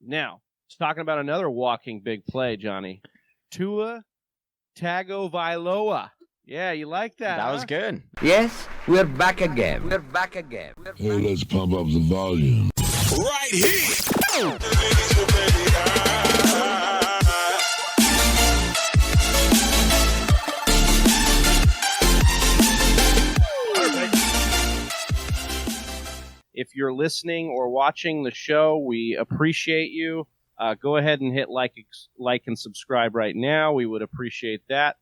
Now, it's talking about another walking big play, Johnny. Tua Tagovailoa. Yeah, you like that? That was good. Yes, we're back again. Hey, let's pump up the volume. Right here. If you're listening or watching the show, we appreciate you. Go ahead and hit like and subscribe right now. We would appreciate that.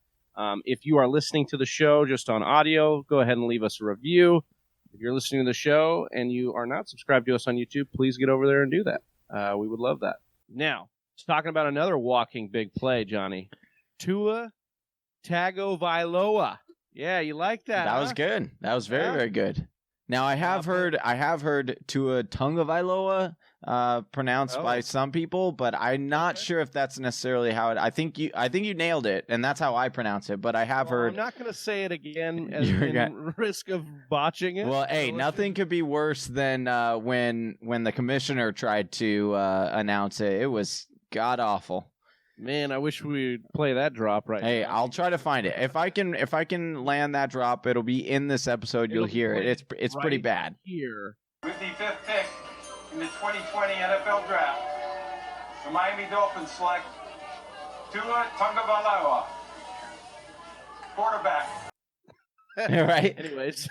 If you are listening to the show just on audio, go ahead and leave us a review. If you're listening to the show and you are not subscribed to us on YouTube, please get over there and do that. We would love that. Now, it's talking about another walking big play, Johnny. Tua Tagovailoa. Yeah, you like that? That was good. That was very, very good. Now I have heard Tua Tagovailoa pronounced by some people, but I'm not sure if that's necessarily how it. I think you nailed it, and that's how I pronounce it. But I have heard. I'm not going to say it again as in risk of botching it. Well, hey, nothing could be worse than when the commissioner tried to announce it. It was god awful. Man, I wish we'd play that drop right now. Hey, I'll try to find it. If I can land that drop, it'll be in this episode. You'll hear it. It's pretty bad. Here. With the 5th pick in the 2020 NFL Draft, the Miami Dolphins select Tua Tagovailoa, quarterback. Right. Anyways,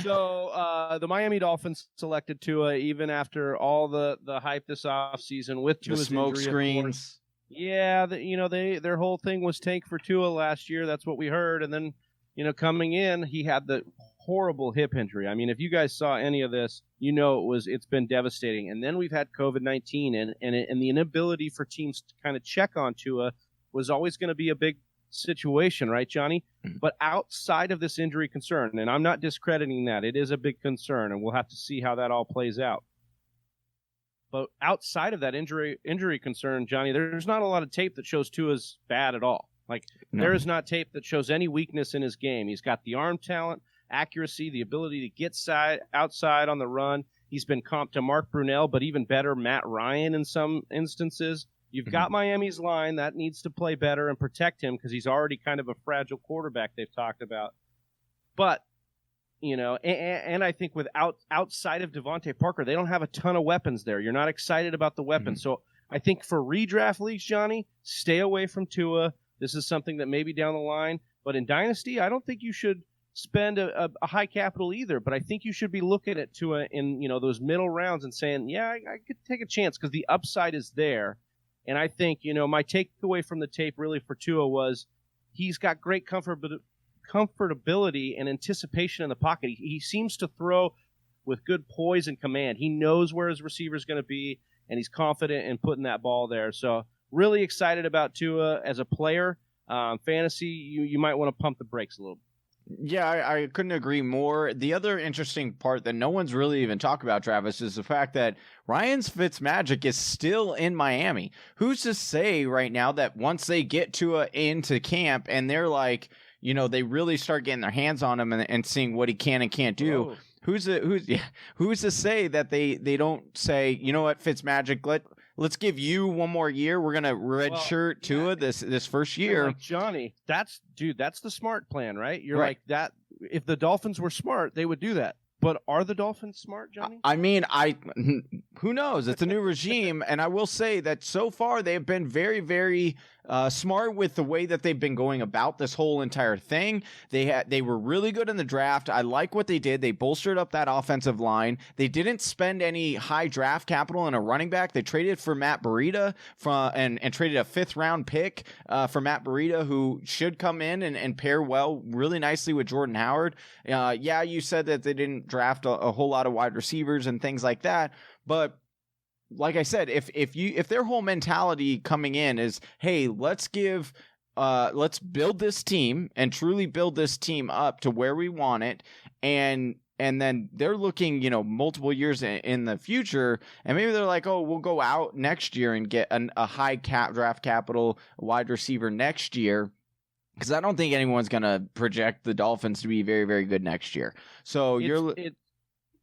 so the Miami Dolphins selected Tua even after all the hype this offseason with Tua's the smoke injury, screens. Yeah, their whole thing was tank for Tua last year. That's what we heard. And then, coming in, he had the horrible hip injury. I mean, if you guys saw any of this, it's been devastating. And then we've had COVID-19 and the inability for teams to kind of check on Tua was always going to be a big situation, right, Johnny? Mm-hmm. But outside of this injury concern, and I'm not discrediting that, it is a big concern, and we'll have to see how that all plays out. But outside of that injury concern, Johnny, there's not a lot of tape that shows Tua's bad at all. There is not tape that shows any weakness in his game. He's got the arm talent, accuracy, the ability to get outside on the run. He's been comped to Mark Brunell, but even better, Matt Ryan in some instances. You've got Miami's line. That needs to play better and protect him because he's already kind of a fragile quarterback they've talked about. But and I think outside of Devontae Parker, they don't have a ton of weapons there. You're not excited about the weapons. So I think for redraft leagues, Johnny, stay away from Tua. This is something that maybe down the line. But in Dynasty, I don't think you should spend a high capital either. But I think you should be looking at Tua in those middle rounds and saying, yeah, I could take a chance because the upside is there. And I think, my takeaway from the tape really for Tua was he's got great comfortability and anticipation in the pocket. He seems to throw with good poise and command. He knows where his receiver is going to be, and he's confident in putting that ball there. So really excited about Tua as a player. Fantasy, you might want to pump the brakes a little bit. Yeah, I couldn't agree more. The other interesting part that no one's really even talked about, Travis, is the fact that Ryan Fitzmagic is still in Miami. Who's to say right now that once they get Tua into camp and they're like, they really start getting their hands on him and seeing what he can and can't do. Who's to say that they don't say, you know what, Fitzmagic, let's give you one more year. We're gonna redshirt Tua this first year. Johnny, that's the smart plan, right? You're right. Like that. If the Dolphins were smart, they would do that. But are the Dolphins smart, Johnny? I mean, who knows? It's a new regime, and I will say that so far they have been very, very smart with the way that they've been going about this whole entire thing. They were really good in the draft. I like what they did. They bolstered up that offensive line. They didn't spend any high draft capital in a running back. They traded for Matt Breida and traded a 5th round pick for Matt Breida, who should come in and pair well, really nicely with Jordan Howard. You said that they didn't draft a whole lot of wide receivers and things like that, but like I said, if their whole mentality coming in is, hey, let's build this team and truly build this team up to where we want it, and then they're looking, multiple years in the future, and maybe they're like, oh, we'll go out next year and get a high draft capital wide receiver next year. Because I don't think anyone's going to project the Dolphins to be very, very good next year. So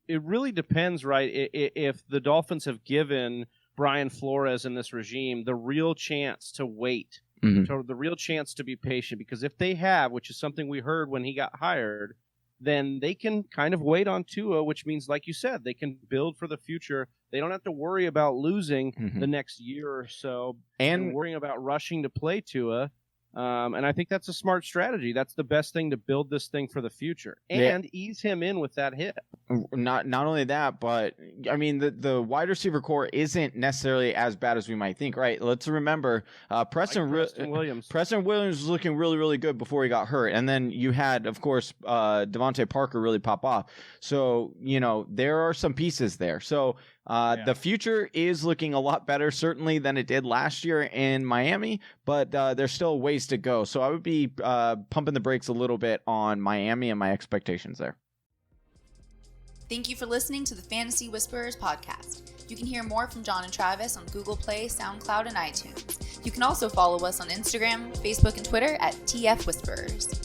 it really depends, right? If the Dolphins have given Brian Flores and this regime the real chance to wait, the real chance to be patient, because if they have, which is something we heard when he got hired, then they can kind of wait on Tua, which means, like you said, they can build for the future. They don't have to worry about losing the next year or so and worrying about rushing to play Tua. And I think that's a smart strategy. That's the best thing to build this thing for the future and ease him in with that hit. Not only that, but I mean, the wide receiver core isn't necessarily as bad as we might think, right? Let's remember Preston Williams. Preston Williams was looking really, really good before he got hurt. And then you had, of course, Devontae Parker really pop off. So, there are some pieces there. So the future is looking a lot better, certainly, than it did last year in Miami, but there's still ways to go. So I would be pumping the brakes a little bit on Miami and my expectations there. Thank you for listening to the Fantasy Whisperers podcast. You can hear more from John and Travis on Google Play, SoundCloud, and iTunes. You can also follow us on Instagram, Facebook, and Twitter at TF Whisperers.